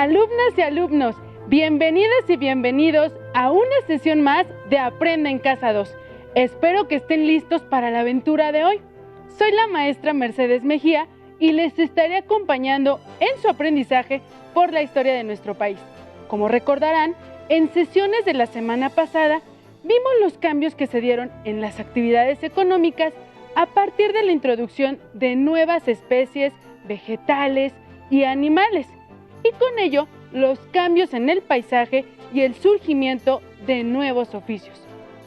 Alumnas y alumnos, bienvenidas y bienvenidos a una sesión más de Aprenda en Casa 2. Espero que estén listos para la aventura de hoy. Soy la maestra Mercedes Mejía y les estaré acompañando en su aprendizaje por la historia de nuestro país. Como recordarán, en sesiones de la semana pasada vimos los cambios que se dieron en las actividades económicas a partir de la introducción de nuevas especies vegetales y animales, y con ello los cambios en el paisaje y el surgimiento de nuevos oficios.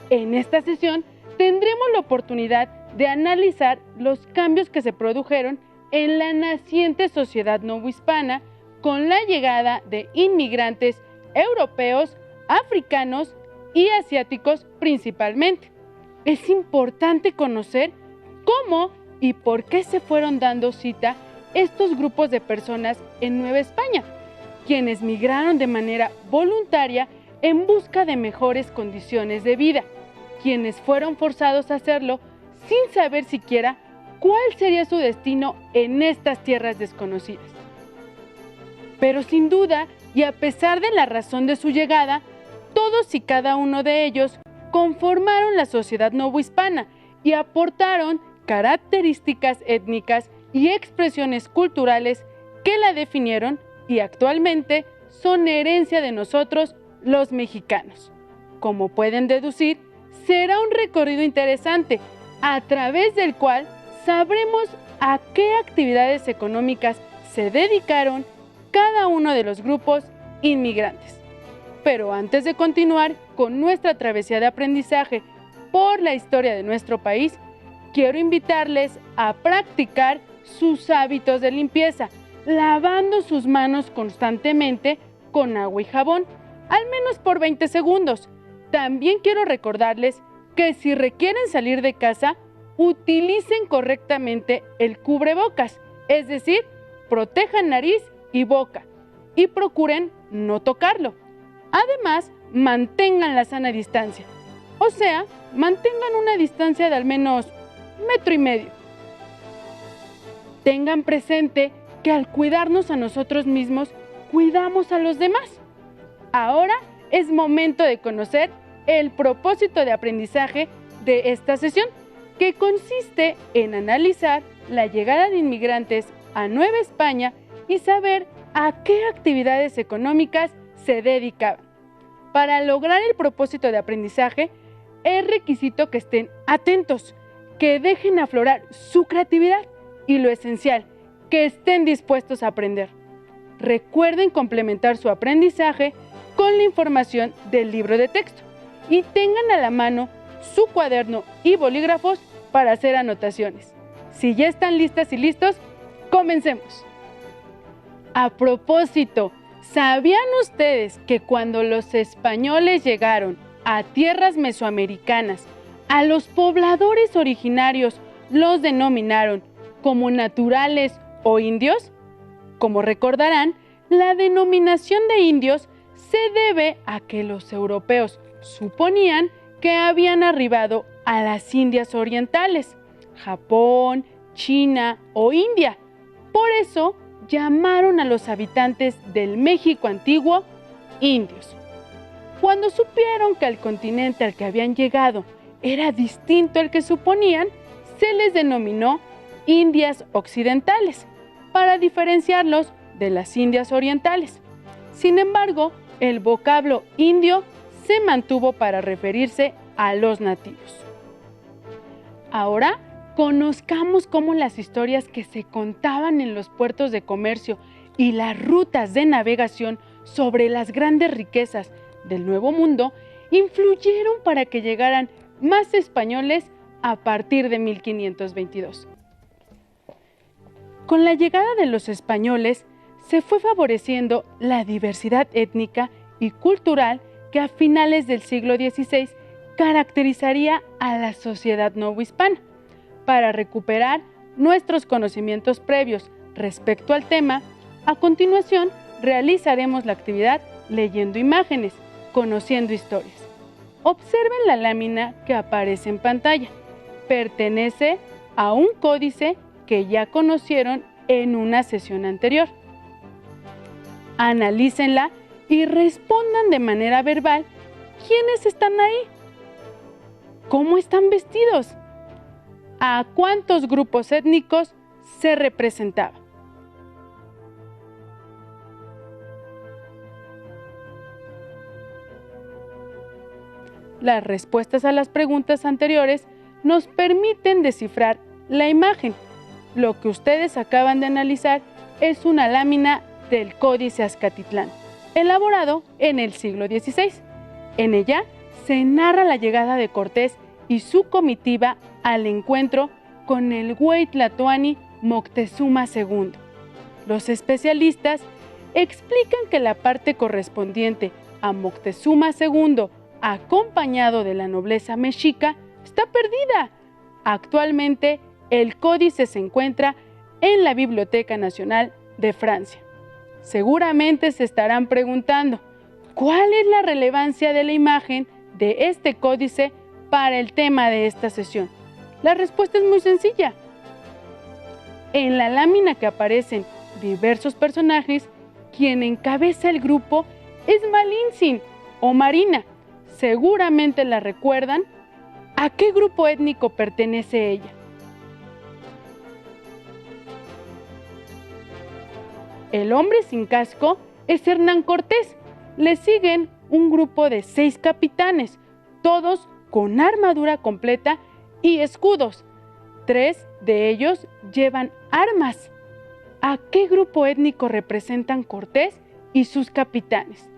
En esta sesión tendremos la oportunidad de analizar los cambios que se produjeron en la naciente sociedad novohispana con la llegada de inmigrantes europeos, africanos y asiáticos principalmente. Es importante conocer cómo y por qué se fueron dando cita estos grupos de personas en Nueva España, quienes migraron de manera voluntaria en busca de mejores condiciones de vida, quienes fueron forzados a hacerlo sin saber siquiera cuál sería su destino en estas tierras desconocidas. Pero sin duda, y a pesar de la razón de su llegada, todos y cada uno de ellos conformaron la sociedad novohispana y aportaron características étnicas y expresiones culturales que la definieron y actualmente son herencia de nosotros, los mexicanos. Como pueden deducir, será un recorrido interesante a través del cual sabremos a qué actividades económicas se dedicaron cada uno de los grupos inmigrantes. Pero antes de continuar con nuestra travesía de aprendizaje por la historia de nuestro país, quiero invitarles a practicar sus hábitos de limpieza, lavando sus manos constantemente con agua y jabón, al menos por 20 segundos. También quiero recordarles que si requieren salir de casa, utilicen correctamente el cubrebocas, es decir, protejan nariz y boca y procuren no tocarlo. Además, mantengan la sana distancia, o sea, mantengan una distancia de al menos 1,5 metros. Tengan presente que al cuidarnos a nosotros mismos, cuidamos a los demás. Ahora es momento de conocer el propósito de aprendizaje de esta sesión, que consiste en analizar la llegada de inmigrantes a Nueva España y saber a qué actividades económicas se dedicaban. Para lograr el propósito de aprendizaje, es requisito que estén atentos, que dejen aflorar su creatividad y, lo esencial, que estén dispuestos a aprender. Recuerden complementar su aprendizaje con la información del libro de texto y tengan a la mano su cuaderno y bolígrafos para hacer anotaciones. Si ya están listas y listos, comencemos. A propósito, ¿sabían ustedes que cuando los españoles llegaron a tierras mesoamericanas, a los pobladores originarios los denominaron como naturales o indios? Como recordarán, la denominación de indios se debe a que los europeos suponían que habían arribado a las Indias orientales, Japón, China o India. Por eso llamaron a los habitantes del México antiguo indios. Cuando supieron que el continente al que habían llegado era distinto al que suponían, se les denominó Indias occidentales, para diferenciarlos de las Indias orientales. Sin embargo, el vocablo indio se mantuvo para referirse a los nativos. Ahora, conozcamos cómo las historias que se contaban en los puertos de comercio y las rutas de navegación sobre las grandes riquezas del Nuevo Mundo influyeron para que llegaran más españoles a partir de 1522. Con la llegada de los españoles, se fue favoreciendo la diversidad étnica y cultural que a finales del siglo XVI caracterizaría a la sociedad novohispana. Para recuperar nuestros conocimientos previos respecto al tema, a continuación realizaremos la actividad leyendo imágenes, conociendo historias. Observen la lámina que aparece en pantalla. Pertenece a un códice que ya conocieron en una sesión anterior. Analícenla y respondan de manera verbal quiénes están ahí, cómo están vestidos, a cuántos grupos étnicos se representaba. Las respuestas a las preguntas anteriores nos permiten descifrar la imagen. Lo que ustedes acaban de analizar es una lámina del Códice Azcatitlán, elaborado en el siglo XVI. En ella se narra la llegada de Cortés y su comitiva al encuentro con el Hueytlatoani Moctezuma II. Los especialistas explican que la parte correspondiente a Moctezuma II, acompañado de la nobleza mexica, está perdida. Actualmente, el códice se encuentra en la Biblioteca Nacional de Francia. Seguramente se estarán preguntando, ¿cuál es la relevancia de la imagen de este códice para el tema de esta sesión? La respuesta es muy sencilla. En la lámina que aparecen diversos personajes, quien encabeza el grupo es Malintzin o Marina. Seguramente la recuerdan. ¿A qué grupo étnico pertenece ella? El hombre sin casco es Hernán Cortés. Le siguen un grupo de 6 capitanes, todos con armadura completa y escudos. 3 de ellos llevan armas. ¿A qué grupo étnico representan Cortés y sus capitanes?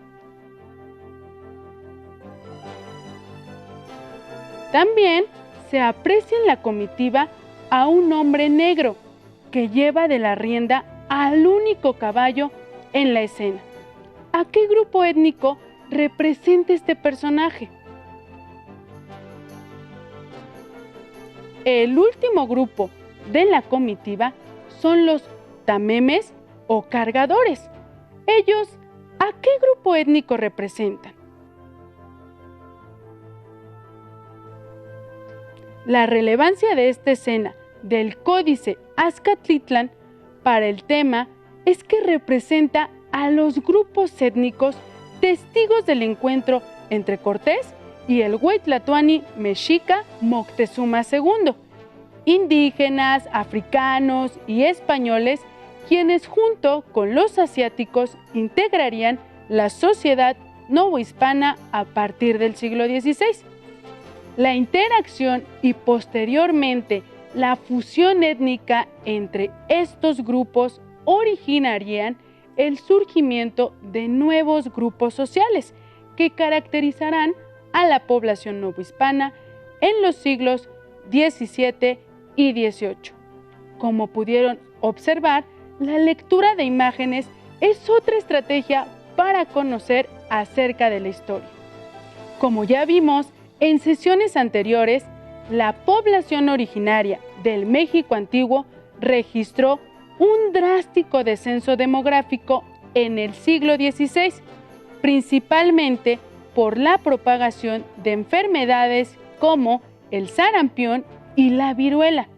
También se aprecia en la comitiva a un hombre negro que lleva de la rienda al único caballo en la escena. ¿A qué grupo étnico representa este personaje? El último grupo de la comitiva son los tamemes o cargadores. ¿Ellos a qué grupo étnico representan? La relevancia de esta escena del Códice Azcatitlán para el tema es que representa a los grupos étnicos testigos del encuentro entre Cortés y el Hueytlatoani mexica Moctezuma II, indígenas, africanos y españoles, quienes junto con los asiáticos integrarían la sociedad novohispana a partir del siglo XVI. La interacción y posteriormente la fusión étnica entre estos grupos originarían el surgimiento de nuevos grupos sociales que caracterizarán a la población novohispana en los siglos XVII y XVIII. Como pudieron observar, la lectura de imágenes es otra estrategia para conocer acerca de la historia. Como ya vimos en sesiones anteriores, la población originaria del México antiguo registró un drástico descenso demográfico en el siglo XVI, principalmente por la propagación de enfermedades como el sarampión y la viruela,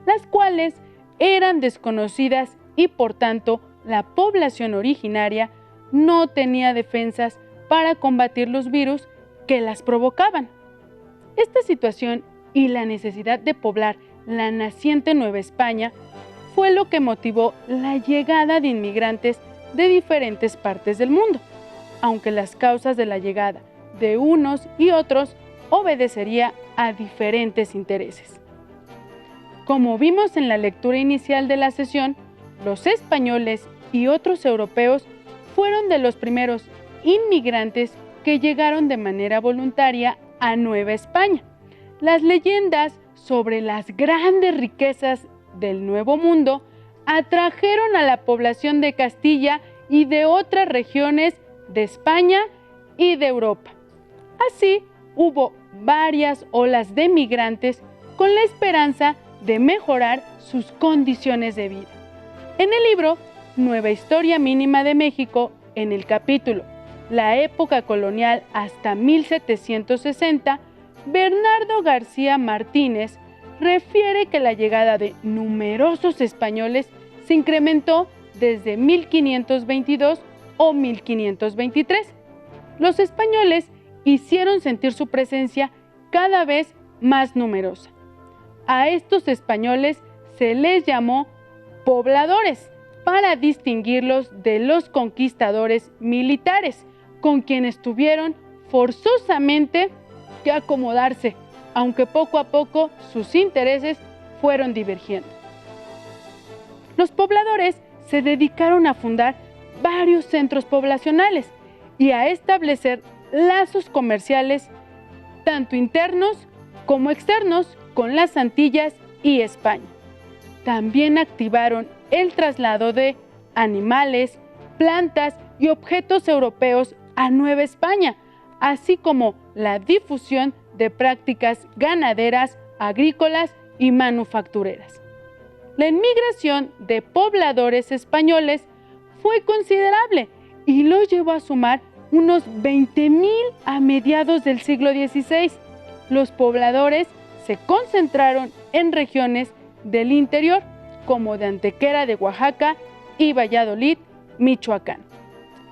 las cuales eran desconocidas y por tanto la población originaria no tenía defensas para combatir los virus que las provocaban. Esta situación y la necesidad de poblar la naciente Nueva España fue lo que motivó la llegada de inmigrantes de diferentes partes del mundo, aunque las causas de la llegada de unos y otros obedecería a diferentes intereses. Como vimos en la lectura inicial de la sesión, los españoles y otros europeos fueron de los primeros inmigrantes que llegaron de manera voluntaria a Nueva España. Las leyendas sobre las grandes riquezas del Nuevo Mundo atrajeron a la población de Castilla y de otras regiones de España y de Europa. Así, hubo varias olas de migrantes con la esperanza de mejorar sus condiciones de vida. En el libro Nueva Historia Mínima de México, en el capítulo La época colonial hasta 1760, Bernardo García Martínez refiere que la llegada de numerosos españoles se incrementó desde 1522 o 1523. Los españoles hicieron sentir su presencia cada vez más numerosa. A estos españoles se les llamó pobladores para distinguirlos de los conquistadores militares, con quienes tuvieron forzosamente que acomodarse, aunque poco a poco sus intereses fueron divergiendo. Los pobladores se dedicaron a fundar varios centros poblacionales y a establecer lazos comerciales tanto internos como externos con las Antillas y España. También activaron el traslado de animales, plantas y objetos europeos a Nueva España, así como la difusión de prácticas ganaderas, agrícolas y manufactureras. La inmigración de pobladores españoles fue considerable y lo llevó a sumar unos 20,000 a mediados del siglo XVI. Los pobladores se concentraron en regiones del interior, como de Antequera de Oaxaca y Valladolid, Michoacán.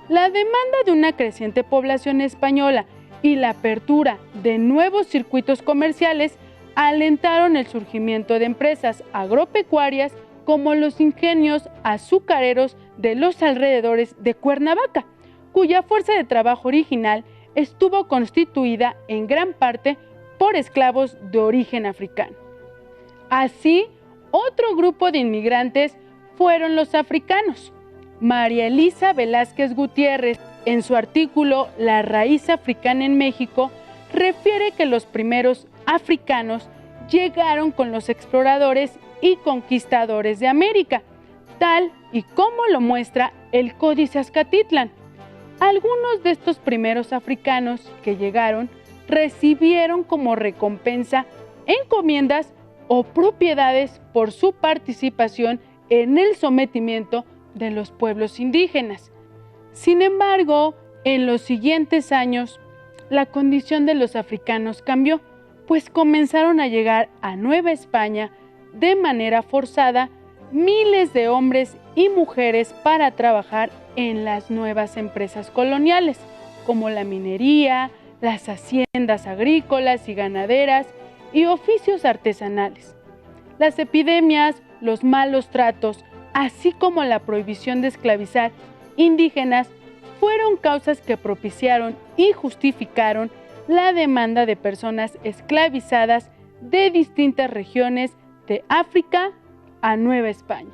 La demanda de una creciente población española y la apertura de nuevos circuitos comerciales alentaron el surgimiento de empresas agropecuarias como los ingenios azucareros de los alrededores de Cuernavaca, cuya fuerza de trabajo original estuvo constituida en gran parte por esclavos de origen africano. Así, otro grupo de inmigrantes fueron los africanos. María Elisa Velázquez Gutiérrez, en su artículo La raíz africana en México, refiere que los primeros africanos llegaron con los exploradores y conquistadores de América, tal y como lo muestra el Códice Azcatitlán. Algunos de estos primeros africanos que llegaron recibieron como recompensa encomiendas o propiedades por su participación en el sometimiento de los pueblos indígenas. Sin embargo, en los siguientes años, la condición de los africanos cambió, pues comenzaron a llegar a Nueva España de manera forzada miles de hombres y mujeres para trabajar en las nuevas empresas coloniales, como la minería, las haciendas agrícolas y ganaderas y oficios artesanales. Las epidemias, los malos tratos, así como la prohibición de esclavizar indígenas, fueron causas que propiciaron y justificaron la demanda de personas esclavizadas de distintas regiones de África a Nueva España.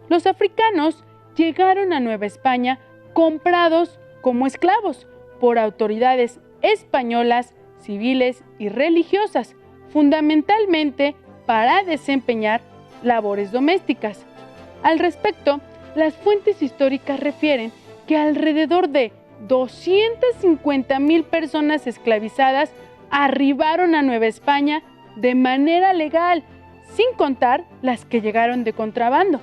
Los africanos llegaron a Nueva España comprados como esclavos por autoridades españolas, civiles y religiosas, fundamentalmente para desempeñar labores domésticas. Al respecto, las fuentes históricas refieren que alrededor de 250,000 personas esclavizadas arribaron a Nueva España de manera legal, sin contar las que llegaron de contrabando.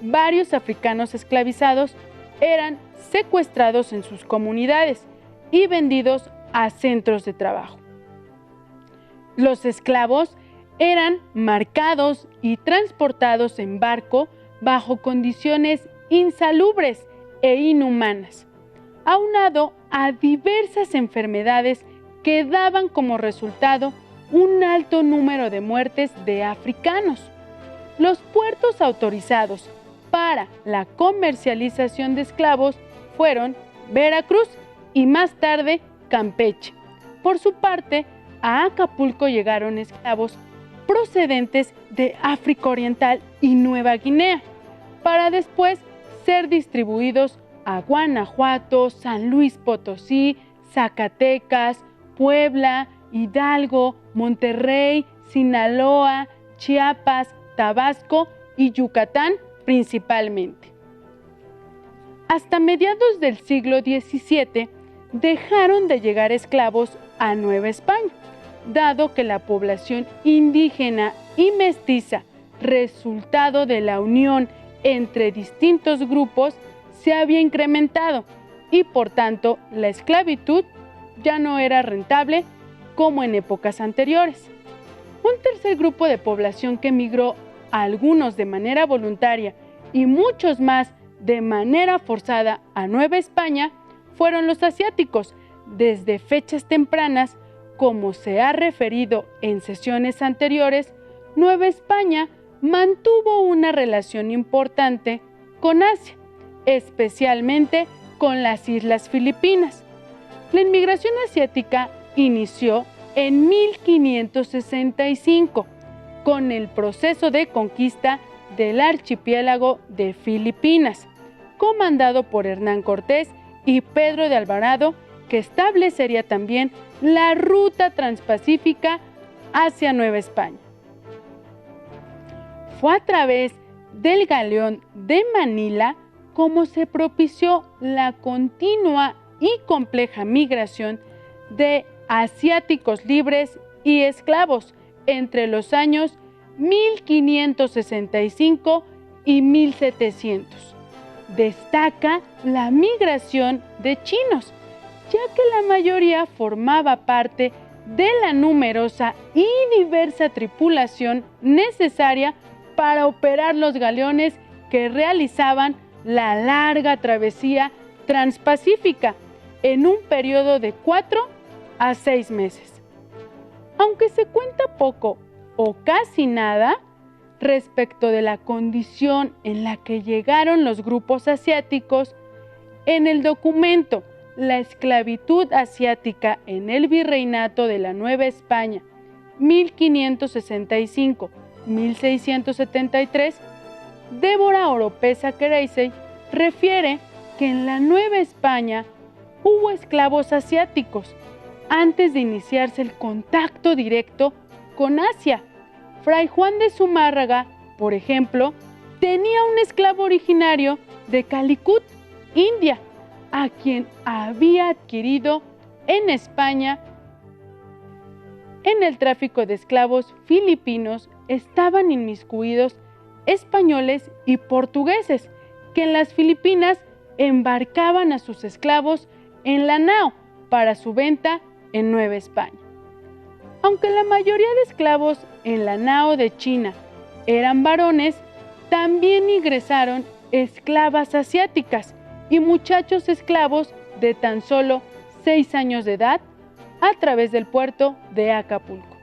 Varios africanos esclavizados eran secuestrados en sus comunidades y vendidos a centros de trabajo. Los esclavos eran marcados y transportados en barco bajo condiciones insalubres e inhumanas, aunado a diversas enfermedades que daban como resultado un alto número de muertes de africanos. Los puertos autorizados para la comercialización de esclavos fueron Veracruz y más tarde Campeche. Por su parte, a Acapulco llegaron esclavos procedentes de África Oriental y Nueva Guinea, para después ser distribuidos a Guanajuato, San Luis Potosí, Zacatecas, Puebla, Hidalgo, Monterrey, Sinaloa, Chiapas, Tabasco y Yucatán principalmente. Hasta mediados del siglo XVII dejaron de llegar esclavos a Nueva España, dado que la población indígena y mestiza, resultado de la unión entre distintos grupos, se había incrementado y por tanto la esclavitud ya no era rentable como en épocas anteriores. Un tercer grupo de población que emigró, algunos de manera voluntaria y muchos más de manera forzada a Nueva España fueron los asiáticos. Desde fechas tempranas, como se ha referido en sesiones anteriores, Nueva España mantuvo una relación importante con Asia, especialmente con las Islas Filipinas. La inmigración asiática inició en 1565 con el proceso de conquista del archipiélago de Filipinas, comandado por Hernán Cortés y Pedro de Alvarado, que establecería también la ruta transpacífica hacia Nueva España. Fue a través del galeón de Manila como se propició la continua y compleja migración de asiáticos libres y esclavos entre los años 1565 y 1700. Destaca la migración de chinos, ya que la mayoría formaba parte de la numerosa y diversa tripulación necesaria para operar los galeones que realizaban la larga travesía transpacífica en un periodo de 4 a 6 meses. Aunque se cuenta poco o casi nada respecto de la condición en la que llegaron los grupos asiáticos, en el documento La esclavitud asiática en el Virreinato de la Nueva España, 1565-1673, Débora Oropesa Queressey refiere que en la Nueva España hubo esclavos asiáticos antes de iniciarse el contacto directo con Asia. Fray Juan de Zumárraga, por ejemplo, tenía un esclavo originario de Calicut, India, a quien había adquirido en España. En el tráfico de esclavos filipinos estaban inmiscuidos españoles y portugueses, que en las Filipinas embarcaban a sus esclavos en la nao para su venta en Nueva España. Aunque la mayoría de esclavos en la nao de China eran varones, también ingresaron esclavas asiáticas y muchachos esclavos de tan solo 6 años de edad a través del puerto de Acapulco.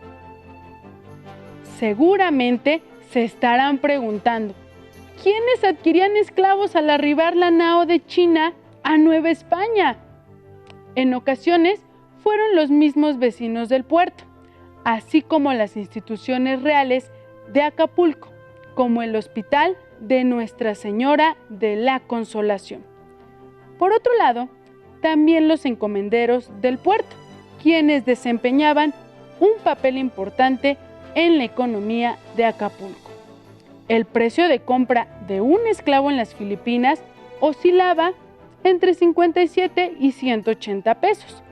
Seguramente se estarán preguntando, ¿quiénes adquirían esclavos al arribar la nao de China a Nueva España? En ocasiones fueron los mismos vecinos del puerto, así como las instituciones reales de Acapulco, como el Hospital de Nuestra Señora de la Consolación. Por otro lado, también los encomenderos del puerto, quienes desempeñaban un papel importante en la economía de Acapulco. El precio de compra de un esclavo en las Filipinas oscilaba entre 57 y 180 pesos.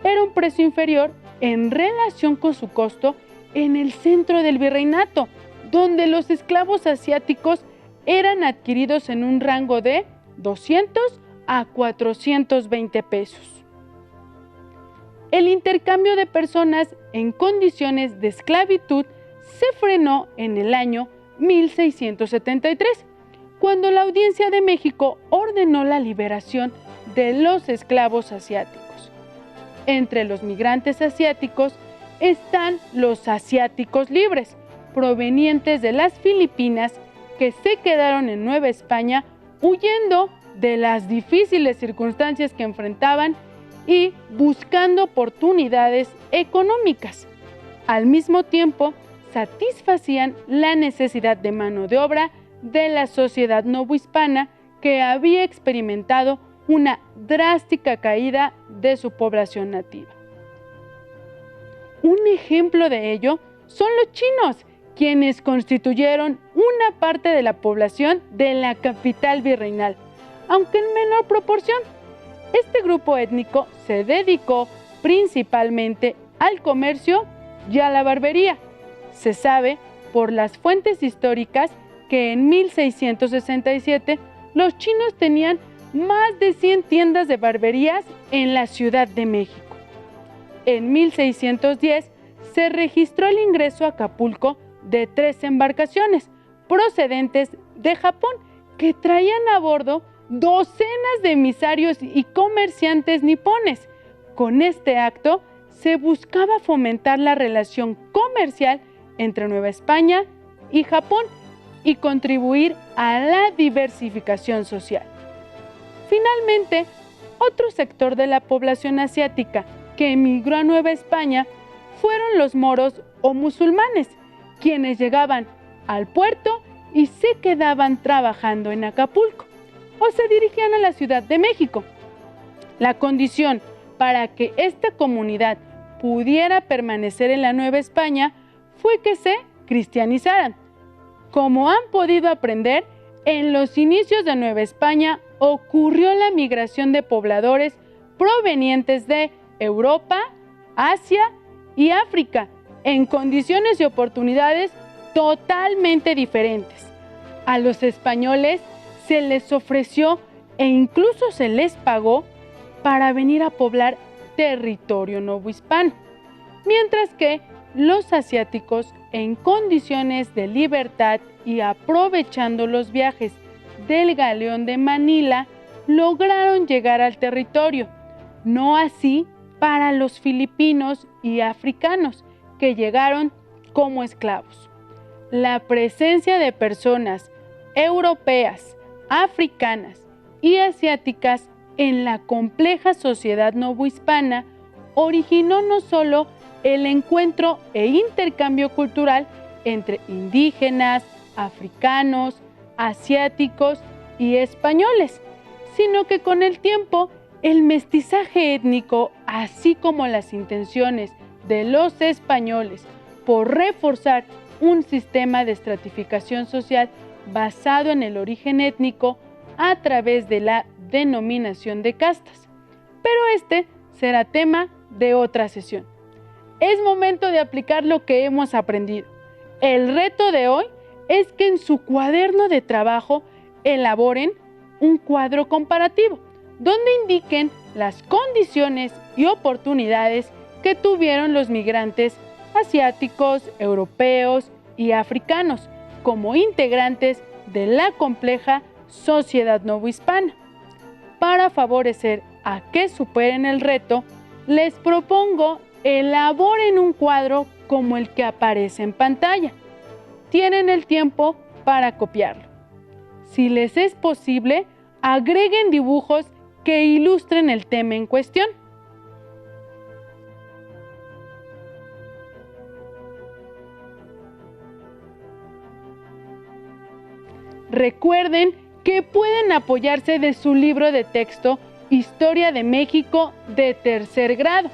Era un precio inferior en relación con su costo en el centro del virreinato, donde los esclavos asiáticos eran adquiridos en un rango de 200 a 420 pesos. El intercambio de personas en condiciones de esclavitud se frenó en el año 1673, cuando la Audiencia de México ordenó la liberación de los esclavos asiáticos. Entre los migrantes asiáticos están los asiáticos libres, provenientes de las Filipinas, que se quedaron en Nueva España huyendo de las difíciles circunstancias que enfrentaban y buscando oportunidades económicas. Al mismo tiempo, satisfacían la necesidad de mano de obra de la sociedad novohispana, que había experimentado una drástica caída de su población nativa. Un ejemplo de ello son los chinos, quienes constituyeron una parte de la población de la capital virreinal, aunque en menor proporción. Este grupo étnico se dedicó principalmente al comercio y a la barbería. Se sabe por las fuentes históricas que en 1667 los chinos tenían más de 100 tiendas de barberías en la Ciudad de México. En 1610 se registró el ingreso a Acapulco de 3 embarcaciones procedentes de Japón, que traían a bordo docenas de emisarios y comerciantes nipones. Con este acto se buscaba fomentar la relación comercial entre Nueva España y Japón y contribuir a la diversificación social. Finalmente, otro sector de la población asiática que emigró a Nueva España fueron los moros o musulmanes, quienes llegaban al puerto y se quedaban trabajando en Acapulco o se dirigían a la Ciudad de México. La condición para que esta comunidad pudiera permanecer en la Nueva España fue que se cristianizaran. Como han podido aprender, en los inicios de Nueva España ocurrió la migración de pobladores provenientes de Europa, Asia y África, en condiciones y oportunidades totalmente diferentes. A los españoles se les ofreció e incluso se les pagó para venir a poblar territorio novohispano, mientras que los asiáticos, en condiciones de libertad y aprovechando los viajes del galeón de Manila, lograron llegar al territorio. No así para los filipinos y africanos, que llegaron como esclavos. La presencia de personas europeas, africanas y asiáticas en la compleja sociedad novohispana originó no solo el encuentro e intercambio cultural entre indígenas, africanos, asiáticos y españoles, sino que con el tiempo el mestizaje étnico, así como las intenciones de los españoles por reforzar un sistema de estratificación social basado en el origen étnico a través de la denominación de castas. Pero este será tema de otra sesión. Es momento de aplicar lo que hemos aprendido. El reto de hoy es que en su cuaderno de trabajo elaboren un cuadro comparativo, donde indiquen las condiciones y oportunidades que tuvieron los migrantes asiáticos, europeos y africanos como integrantes de la compleja sociedad novohispana. Para favorecer a que superen el reto, les propongo elaboren un cuadro como el que aparece en pantalla. Tienen el tiempo para copiarlo. Si les es posible, agreguen dibujos que ilustren el tema en cuestión. Recuerden que pueden apoyarse de su libro de texto Historia de México de tercer grado,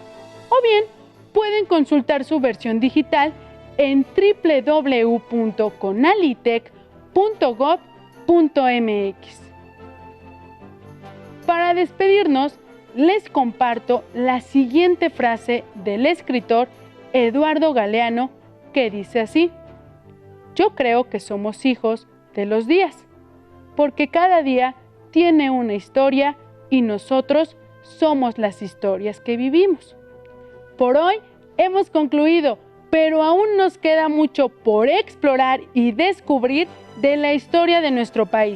o bien pueden consultar su versión digital en www.conalitec.gov.mx. Para despedirnos, les comparto la siguiente frase del escritor Eduardo Galeano, que dice así: yo creo que somos hijos de los días, porque cada día tiene una historia y nosotros somos las historias que vivimos. Por hoy hemos concluido, pero aún nos queda mucho por explorar y descubrir de la historia de nuestro país.